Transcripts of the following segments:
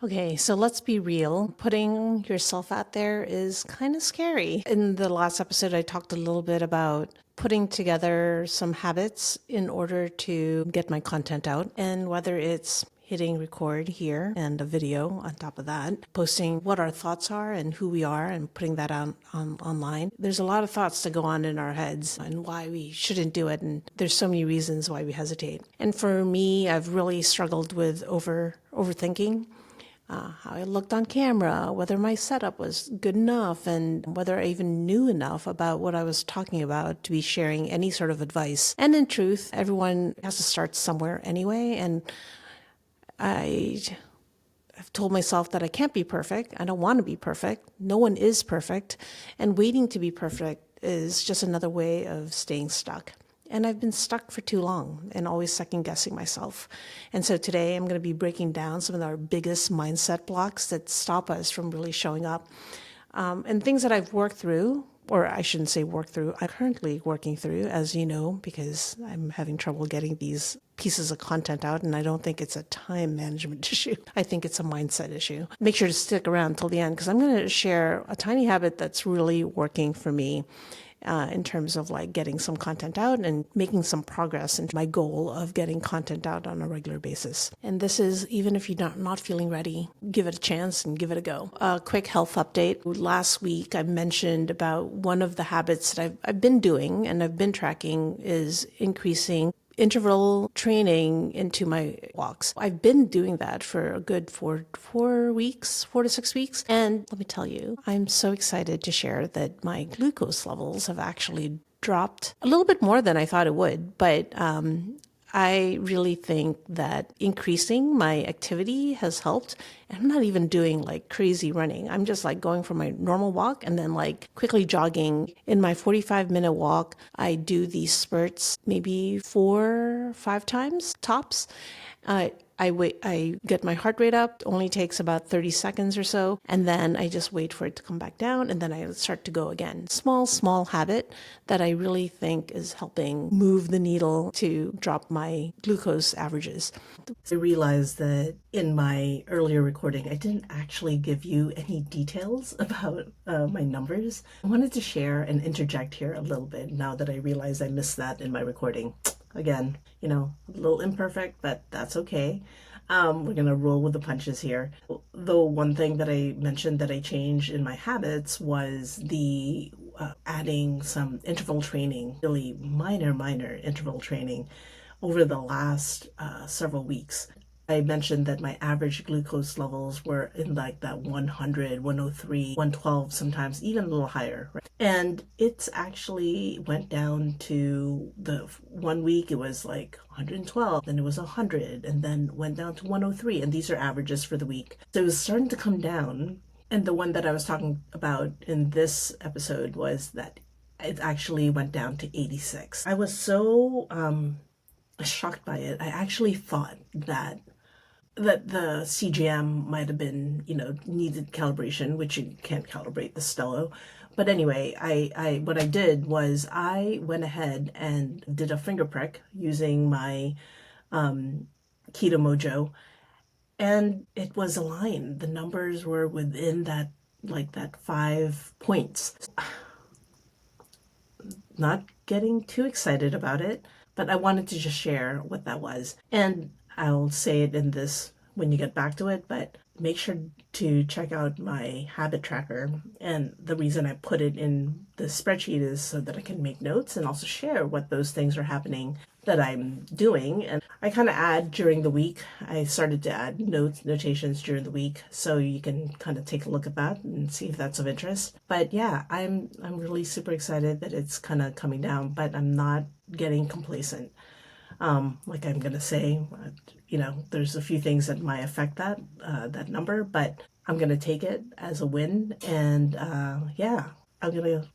Okay, so let's be real. Putting yourself out there is kind of scary. In the last episode, I talked a little bit about putting together some habits in order to get my content out, and whether it's hitting record here and a video on top of that, posting what our thoughts are and who we are and putting that on online. There's a lot of thoughts that go on in our heads and why we shouldn't do it. And there's so many reasons why we hesitate. And for me, I've really struggled with overthinking. How I looked on camera, whether my setup was good enough, and whether I even knew enough about what I was talking about to be sharing any sort of advice. And in truth, everyone has to start somewhere anyway. And I've told myself that I can't be perfect. I don't want to be perfect. No one is perfect. And waiting to be perfect is just another way of staying stuck. And I've been stuck for too long and always second guessing myself. And so today I'm going to be breaking down some of our biggest mindset blocks that stop us from really showing up. And things that I've worked through, or I shouldn't say work through, I'm currently working through, as you know, because I'm having trouble getting these pieces of content out, and I don't think it's a time management issue. I think it's a mindset issue. Make sure to stick around till the end, because I'm going to share a tiny habit that's really working for me. In terms of like getting some content out and making some progress in my goal of getting content out on a regular basis. And this is, even if you're not feeling ready, give it a chance and give it a go. A quick health update. Last week, I mentioned about one of the habits that I've been doing and I've been tracking is increasing interval training into my walks. I've been doing that for a good 4 to 6 weeks. And let me tell you, I'm so excited to share that my glucose levels have actually dropped a little bit more than I thought it would. But I really think that increasing my activity has helped. And I'm not even doing like crazy running. I'm just like going for my normal walk and then like quickly jogging. In my 45-minute walk, I do these spurts maybe 4-5 times tops. I get my heart rate up. It only takes about 30 seconds or so. And then I just wait for it to come back down. And then I start to go again. Small habit that I really think is helping move the needle to drop my glucose averages. I realized that in my earlier recording, I didn't actually give you any details about my numbers. I wanted to share and interject here a little bit now that I realized I missed that in my recording. Again, a little imperfect, but that's okay. We're going to roll with the punches here. The one thing that I mentioned that I changed in my habits was the adding some interval training, really minor interval training over the last several weeks. I mentioned that my average glucose levels were in like that 100, 103, 112, sometimes even a little higher. Right? And it's actually went down to the 1 week, it was like 112, then it was 100, and then went down to 103. And these are averages for the week. So it was starting to come down. And the one that I was talking about in this episode was that it actually went down to 86. I was so shocked by it. I actually thought that the CGM might have been, needed calibration, which you can't calibrate the Stello. But anyway, I what I did was I went ahead and did a finger prick using my Keto Mojo, and it was aligned. The numbers were within that 5 points. Not getting too excited about it, but I wanted to just share what that was. And I'll say it in this when you get back to it, but make sure to check out my habit tracker. And the reason I put it in the spreadsheet is so that I can make notes and also share what those things are happening that I'm doing. And I kind of add during the week. I started to add notations during the week, so you can kind of take a look at that and see if that's of interest. But yeah, I'm really super excited that it's kind of coming down, but I'm not getting complacent. Like I'm gonna say, there's a few things that might affect that number, but I'm gonna take it as a win, and yeah. I'm gonna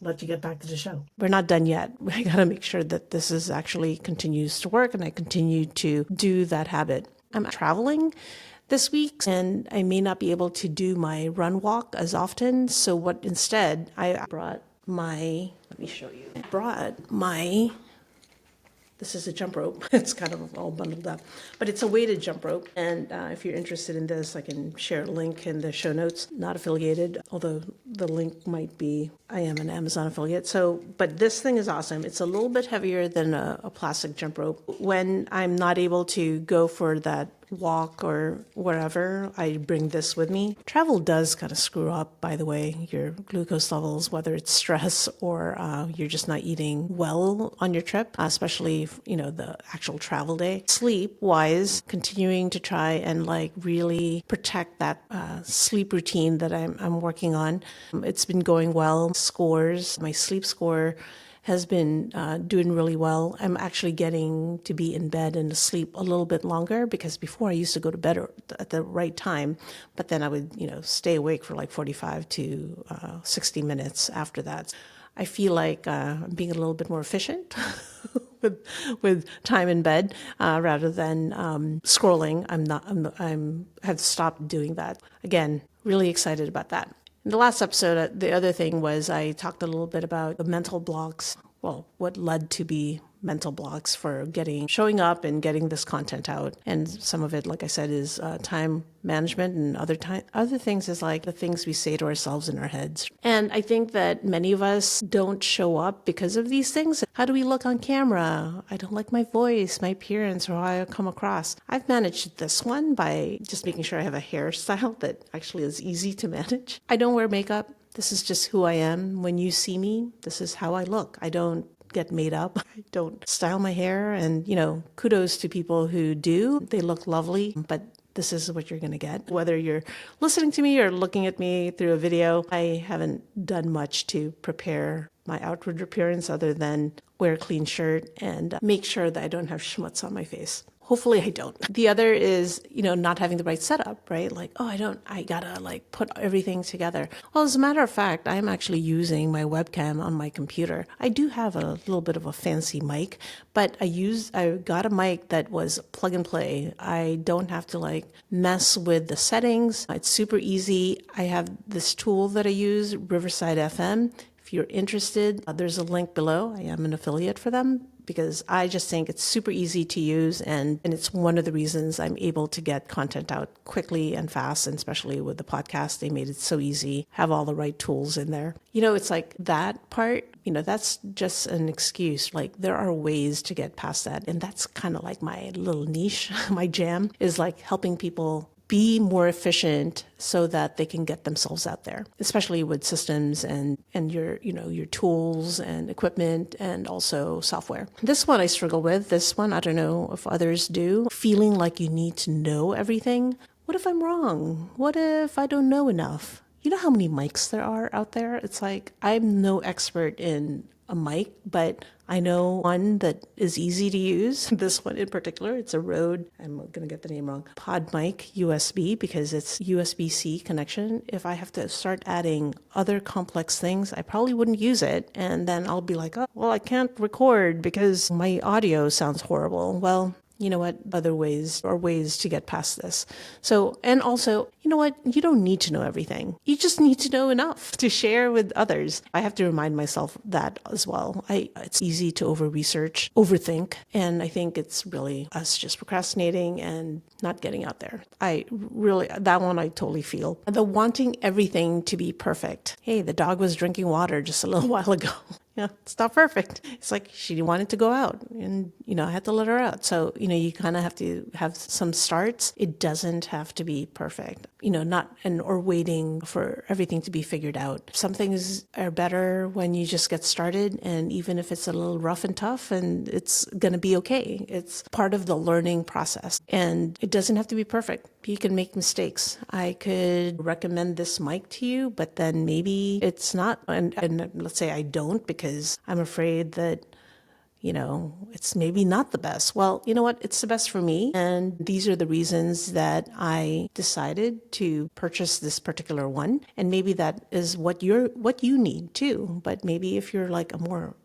let you get back to the show. We're not done yet. I gotta make sure that this is actually continues to work and I continue to do that habit. I'm traveling this week and I may not be able to do my run walk as often. So what instead I brought my, let me show you, This is a jump rope. It's kind of all bundled up, but it's a weighted jump rope. And if you're interested in this, I can share a link in the show notes. Not affiliated, although the link might be, I am an Amazon affiliate. So, but this thing is awesome. It's a little bit heavier than a plastic jump rope. When I'm not able to go for that walk or wherever, I bring this with me. Travel does kind of screw up, by the way, your glucose levels, whether it's stress or you're just not eating well on your trip, especially, the actual travel day. Sleep wise, continuing to try and really protect that sleep routine that I'm working on. It's been going well. Scores, my sleep score has been doing really well. I'm actually getting to be in bed and asleep a little bit longer, because before I used to go to bed at the right time, but then I would, stay awake for 45 to 60 minutes after that. I feel like I'm being a little bit more efficient with time in bed rather than scrolling. Have stopped doing that. Again, really excited about that. In the last episode, the other thing was I talked a little bit about the mental blocks. Well, what led to be mental blocks for showing up and getting this content out. And some of it, like I said, is time management, and other things is the things we say to ourselves in our heads. And I think that many of us don't show up because of these things. How do we look on camera? I don't like my voice, my appearance, or how I come across. I've managed this one by just making sure I have a hairstyle that actually is easy to manage. I don't wear makeup. This is just who I am. When you see me, this is how I look. I don't get made up. I don't style my hair. And, kudos to people who do. They look lovely, but this is what you're going to get. Whether you're listening to me or looking at me through a video, I haven't done much to prepare my outward appearance other than wear a clean shirt and make sure that I don't have schmutz on my face. Hopefully I don't. The other is, not having the right setup, right? I gotta put everything together. Well, as a matter of fact, I'm actually using my webcam on my computer. I do have a little bit of a fancy mic, but I got a mic that was plug and play. I don't have to mess with the settings. It's super easy. I have this tool that I use, Riverside FM. If you're interested, there's a link below. I am an affiliate for them, because I just think it's super easy to use, and it's one of the reasons I'm able to get content out quickly and fast, and especially with the podcast, they made it so easy, have all the right tools in there. It's that part, that's just an excuse. There are ways to get past that, and that's kind of my little niche, my jam, is helping people be more efficient so that they can get themselves out there, especially with systems and your tools and equipment and also software. This one I struggle with. This one, I don't know if others do. Feeling like you need to know everything. What if I'm wrong? What if I don't know enough? You know how many mics there are out there? It's I'm no expert in a mic, but I know one that is easy to use. This one in particular, it's a Rode, I'm going to get the name wrong, Pod Mic USB, because it's USB-C connection. If I have to start adding other complex things, I probably wouldn't use it. And then I'll be like, oh, well, I can't record because my audio sounds horrible. Well, you know what, other ways to get past this. So, and also, you know what, you don't need to know everything. You just need to know enough to share with others. I have to remind myself that as well. It's easy to over-research, overthink, and I think it's really us just procrastinating and not getting out there. That one I totally feel. The wanting everything to be perfect. Hey, the dog was drinking water just a little while ago. It's not perfect. It's she wanted to go out and, I had to let her out. So, you kind of have to have some starts. It doesn't have to be perfect, or waiting for everything to be figured out. Some things are better when you just get started, and even if it's a little rough and tough, and it's going to be okay. It's part of the learning process, and it doesn't have to be perfect. You can make mistakes. I could recommend this mic to you, but then maybe it's not. And let's say I don't because I'm afraid that, it's maybe not the best. Well, you know what? It's the best for me. And these are the reasons that I decided to purchase this particular one. And maybe that is what you need too. But maybe if you're a more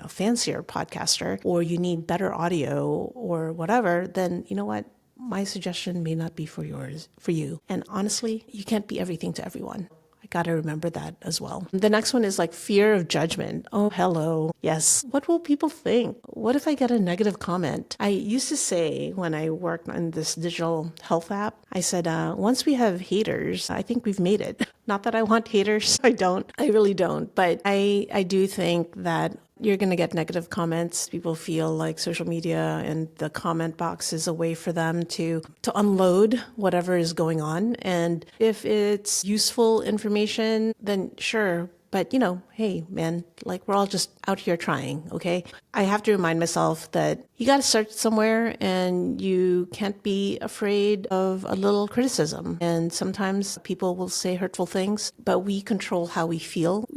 fancier podcaster, or you need better audio or whatever, then you know what? My suggestion may not be for you. And honestly, you can't be everything to everyone. I got to remember that as well. The next one is like fear of judgment. Oh, hello. Yes. What will people think? What if I get a negative comment? I used to say when I worked on this digital health app, I said, once we have haters, I think we've made it. Not that I want haters. I don't. I really don't. But I do think that you're going to get negative comments. People feel like social media and the comment box is a way for them to unload whatever is going on. And if it's useful information, then sure. But, hey, man, like we're all just out here trying, okay? I have to remind myself that you got to start somewhere and you can't be afraid of a little criticism. And sometimes people will say hurtful things, but we control how we feel.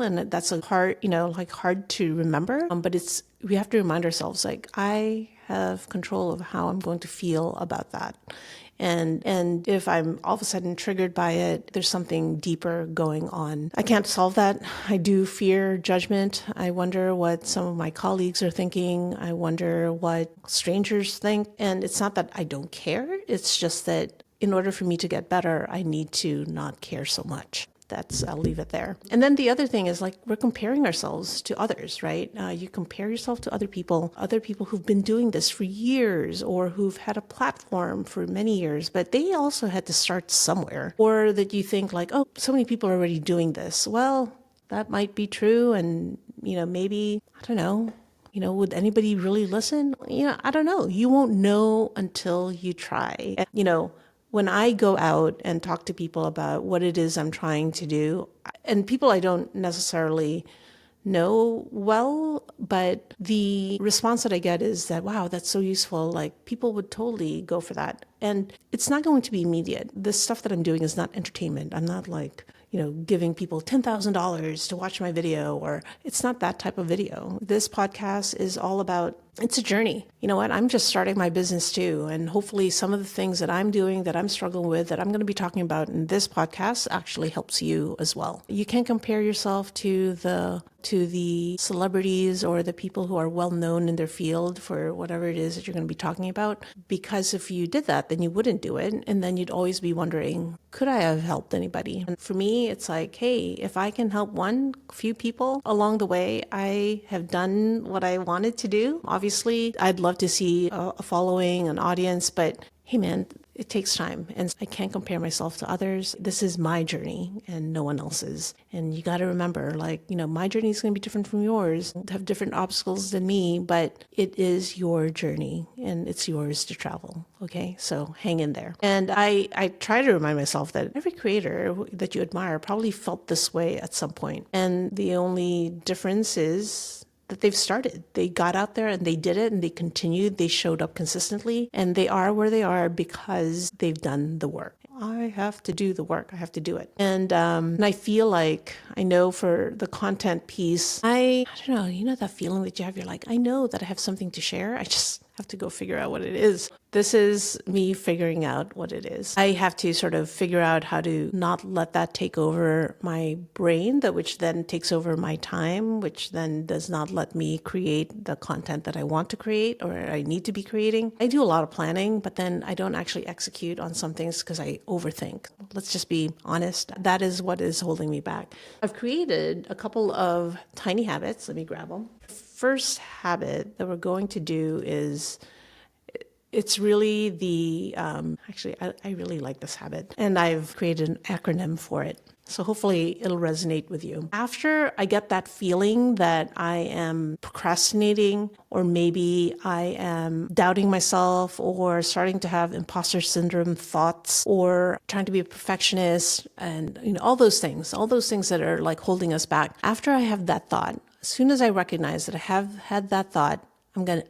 And that's a hard, hard to remember. But we have to remind ourselves, like, I have control of how I'm going to feel about that. And if I'm all of a sudden triggered by it, there's something deeper going on. I can't solve that. I do fear judgment. I wonder what some of my colleagues are thinking. I wonder what strangers think. And it's not that I don't care. It's just that in order for me to get better, I need to not care so much. I'll leave it there. And then the other thing is like we're comparing ourselves to others, right? You compare yourself to other people who've been doing this for years or who've had a platform for many years, but they also had to start somewhere. Or that you think like, oh, so many people are already doing this. Well, that might be true. And, maybe, I don't know. Would anybody really listen? I don't know. You won't know until you try. When I go out and talk to people about what it is I'm trying to do, and people I don't necessarily know well, but the response that I get is that, wow, that's so useful. Like people would totally go for that. And it's not going to be immediate. The stuff that I'm doing is not entertainment. I'm not like, giving people $10,000 to watch my video, or it's not that type of video. This podcast is all about, it's a journey. You know what? I'm just starting my business too. And hopefully some of the things that I'm doing, that I'm struggling with, that I'm going to be talking about in this podcast actually helps you as well. You can't compare yourself to the celebrities or the people who are well known in their field for whatever it is that you're going to be talking about. Because if you did that, then you wouldn't do it. And then you'd always be wondering, could I have helped anybody? And for me, it's like, hey, if I can help few people along the way, I have done what I wanted to do. Obviously, I'd love to see a following, an audience, but hey, man, it takes time. And I can't compare myself to others. This is my journey and no one else's. And you got to remember, my journey is going to be different from yours, have different obstacles than me, but it is your journey and it's yours to travel. Okay, so hang in there. And I try to remind myself that every creator that you admire probably felt this way at some point. And the only difference is that they've started. They got out there and they did it and they continued. They showed up consistently and they are where they are because they've done the work. I have to do the work. I have to do it. And I feel like I know for the content piece, I don't know, that feeling that you have, you're like, I know that I have something to share. I just have to go figure out what it is. This is me figuring out what it is. I have to sort of figure out how to not let that take over my brain, which then takes over my time, which then does not let me create the content that I want to create or I need to be creating. I do a lot of planning, but then I don't actually execute on some things because I overthink. Let's just be honest. That is what is holding me back. I've created a couple of tiny habits. Let me grab them. First habit that we're going to do is, it's really I really like this habit and I've created an acronym for it. So hopefully it'll resonate with you. After I get that feeling that I am procrastinating, or maybe I am doubting myself or starting to have imposter syndrome thoughts or trying to be a perfectionist and all those things that are like holding us back. After I have that thought, as soon as I recognize that I have had that thought,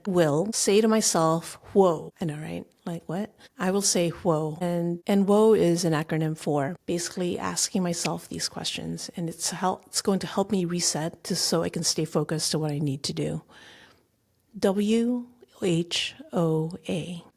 will say to myself, whoa. I know, right? Like what? I will say whoa. And whoa is an acronym for basically asking myself these questions. And it's going to help me reset so I can stay focused to what I need to do. WHOA.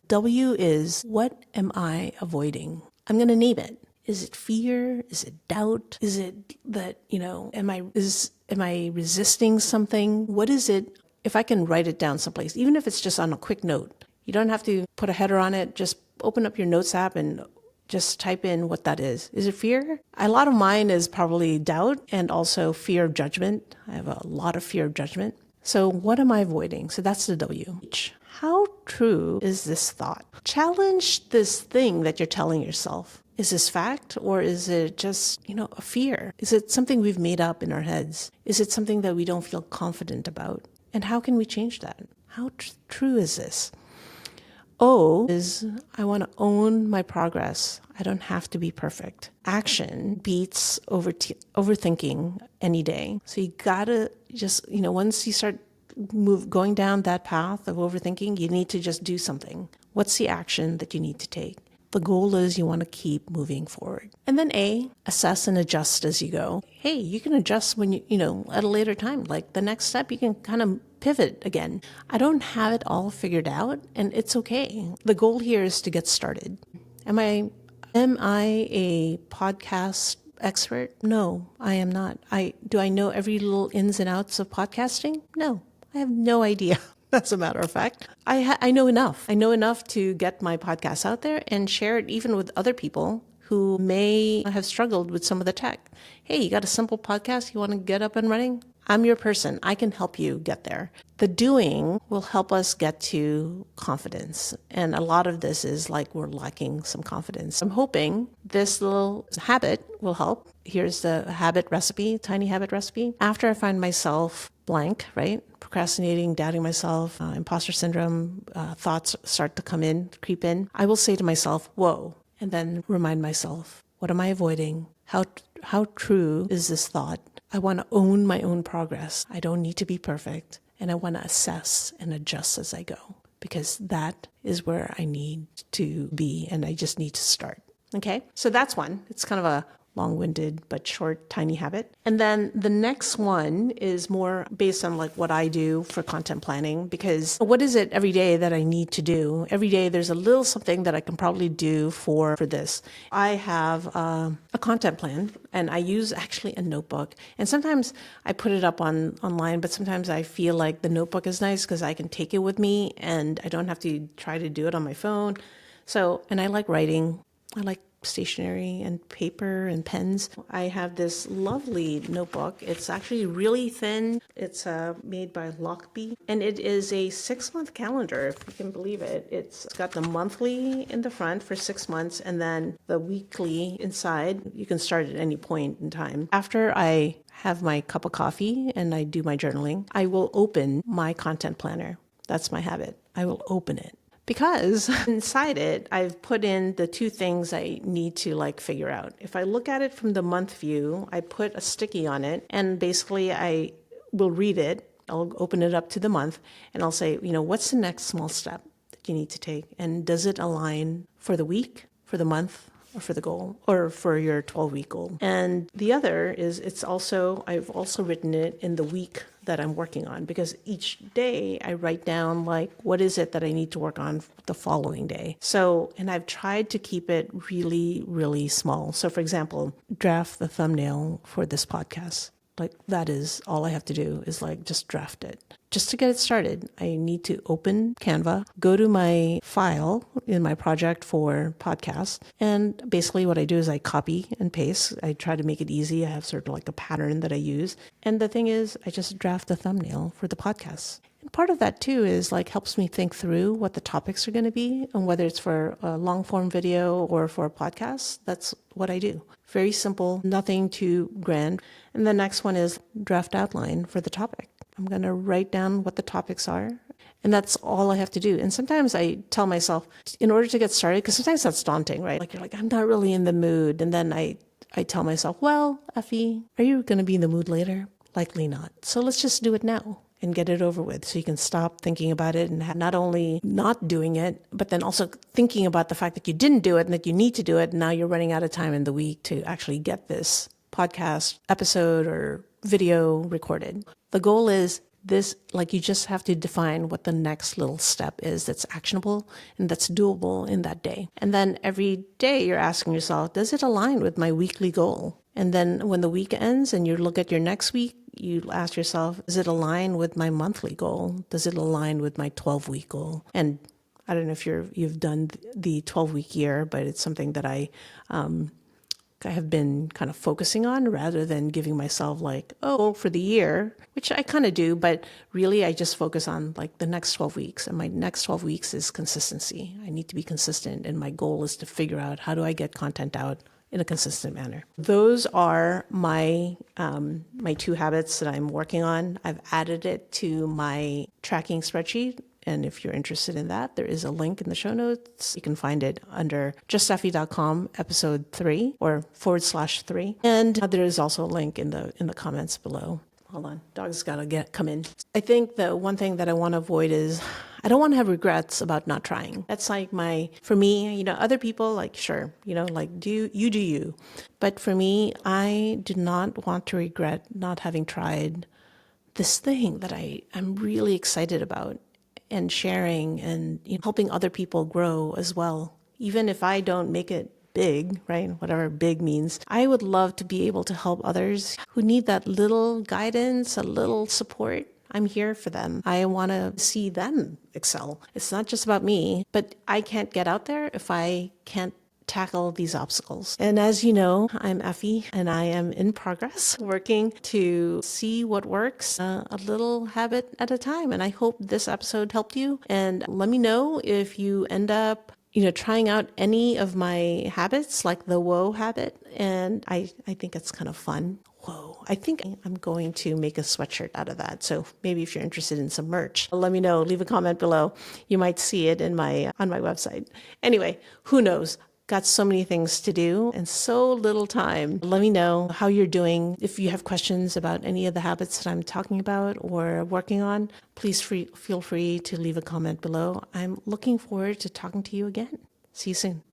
W is, what am I avoiding? I'm going to name it. Is it fear? Is it doubt? Is it that, am I resisting something? What is it? If I can write it down someplace, even if it's just on a quick note, you don't have to put a header on it. Just open up your notes app and Just type in what that is. Is it fear? A lot of mine is probably doubt and also fear of judgment. I have a lot of fear of judgment. So what am I avoiding? So that's the W. How true is this thought? Challenge this thing that you're telling yourself. Is this fact, or is it just, a fear? Is it something we've made up in our heads? Is it something that we don't feel confident about? And how can we change that? How true is this? O is I want to own my progress. I don't have to be perfect. Action beats overthinking any day. So you gotta just, once you start going down that path of overthinking, you need to just do something. What's the action that you need to take? The goal is you want to keep moving forward. And then A, assess and adjust as you go. Hey, you can adjust when at a later time. Like the next step, you can kind of pivot again. I don't have it all figured out, and it's okay. The goal here is to get started. Am I a podcast expert? No, I am not. Do I know every little ins and outs of podcasting? No, I have no idea. As a matter of fact, I know enough. I know enough to get my podcast out there and share it even with other people who may have struggled with some of the tech. Hey, you got a simple podcast you want to get up and running? I'm your person. I can help you get there. The doing will help us get to confidence. And a lot of this is like we're lacking some confidence. I'm hoping this little habit will help. Here's the tiny habit recipe. After I find myself blank, right? Procrastinating, doubting myself, imposter syndrome, thoughts start to creep in. I will say to myself, whoa, and then remind myself, what am I avoiding? How true is this thought? I want to own my own progress. I don't need to be perfect. And I want to assess and adjust as I go, because that is where I need to be, and I just need to start. Okay? So that's one. It's kind of a long-winded but short, tiny habit. And then the next one is more based on like what I do for content planning, because what is it every day that I need to do? Every day there's a little something that I can probably do for this. I have a content plan, and I use actually a notebook. And sometimes I put it up online, but sometimes I feel like the notebook is nice because I can take it with me and I don't have to try to do it on my phone. So, and I like writing. I like stationery and paper and pens. I have this lovely notebook. It's actually really thin. It's made by Lockbee, and it is a 6-month calendar, if you can believe it. It's got the monthly in the front for 6 months, and then the weekly inside. You can start at any point in time. After I have my cup of coffee and I do my journaling, I will open my content planner. That's my habit. I will open it. Because inside it, I've put in the 2 things I need to figure out. If I look at it from the month view, I put a sticky on it, and basically I will read it. I'll open it up to the month, and I'll say, what's the next small step that you need to take? And does it align for the week, for the month, or for the goal, or for your 12-week goal? And the other is I've also written it in the week that I'm working on, because each day I write down what is it that I need to work on the following day. So, and I've tried to keep it really, really small. So for example, draft the thumbnail for this podcast. That is all I have to do is just draft it. Just to get it started, I need to open Canva, go to my file in my project for podcasts. And basically what I do is I copy and paste. I try to make it easy. I have sort of a pattern that I use. And the thing is, I just draft the thumbnail for the podcast. And part of that too is helps me think through what the topics are going to be, and whether it's for a long form video or for a podcast. That's what I do. Very simple, nothing too grand. And the next one is draft outline for the topic. I'm going to write down what the topics are, and that's all I have to do. And sometimes I tell myself, in order to get started, because sometimes that's daunting, right? You're I'm not really in the mood. And then I tell myself, well, Effie, are you going to be in the mood later? Likely not. So let's just do it now and get it over with, so you can stop thinking about it and not only not doing it, but then also thinking about the fact that you didn't do it and that you need to do it. And now you're running out of time in the week to actually get this podcast episode or video recorded. The goal is this, you just have to define what the next little step is that's actionable and that's doable in that day. And then every day you're asking yourself, does it align with my weekly goal? And then when the week ends and you look at your next week, you ask yourself, does it align with my monthly goal? Does it align with my 12-week goal? And I don't know if you've done the 12-week year, but it's something that I have been kind of focusing on rather than giving myself like, oh, for the year, which I kind of do, but really I just focus on like the next 12 weeks. And my next 12 weeks is consistency. I need to be consistent. And my goal is to figure out how do I get content out in a consistent manner. Those are my my 2 habits that I'm working on. I've added it to my tracking spreadsheet. And if you're interested in that, there is a link in the show notes. You can find it under juststeffi.com episode 3 or /3. And there is also a link in the comments below. Hold on, dog's got to come in. I think the one thing that I want to avoid is I don't want to have regrets about not trying. That's like for me, other people like, sure, like do you. But for me, I do not want to regret not having tried this thing that I'm really excited about and sharing and helping other people grow as well. Even if I don't make it big, right? Whatever big means. I would love to be able to help others who need that little guidance, a little support. I'm here for them. I want to see them excel. It's not just about me, but I can't get out there if I can't tackle these obstacles. And as you know, I'm Effie and I am in progress working to see what works a little habit at a time. And I hope this episode helped you. And let me know if you end up trying out any of my habits, like the whoa habit. And I think it's kind of fun. Whoa. I think I'm going to make a sweatshirt out of that. So maybe if you're interested in some merch, let me know. Leave a comment below. You might see it on my website. Anyway, who knows? Got so many things to do and so little time. Let me know how you're doing. If you have questions about any of the habits that I'm talking about or working on, please feel free to leave a comment below. I'm looking forward to talking to you again. See you soon.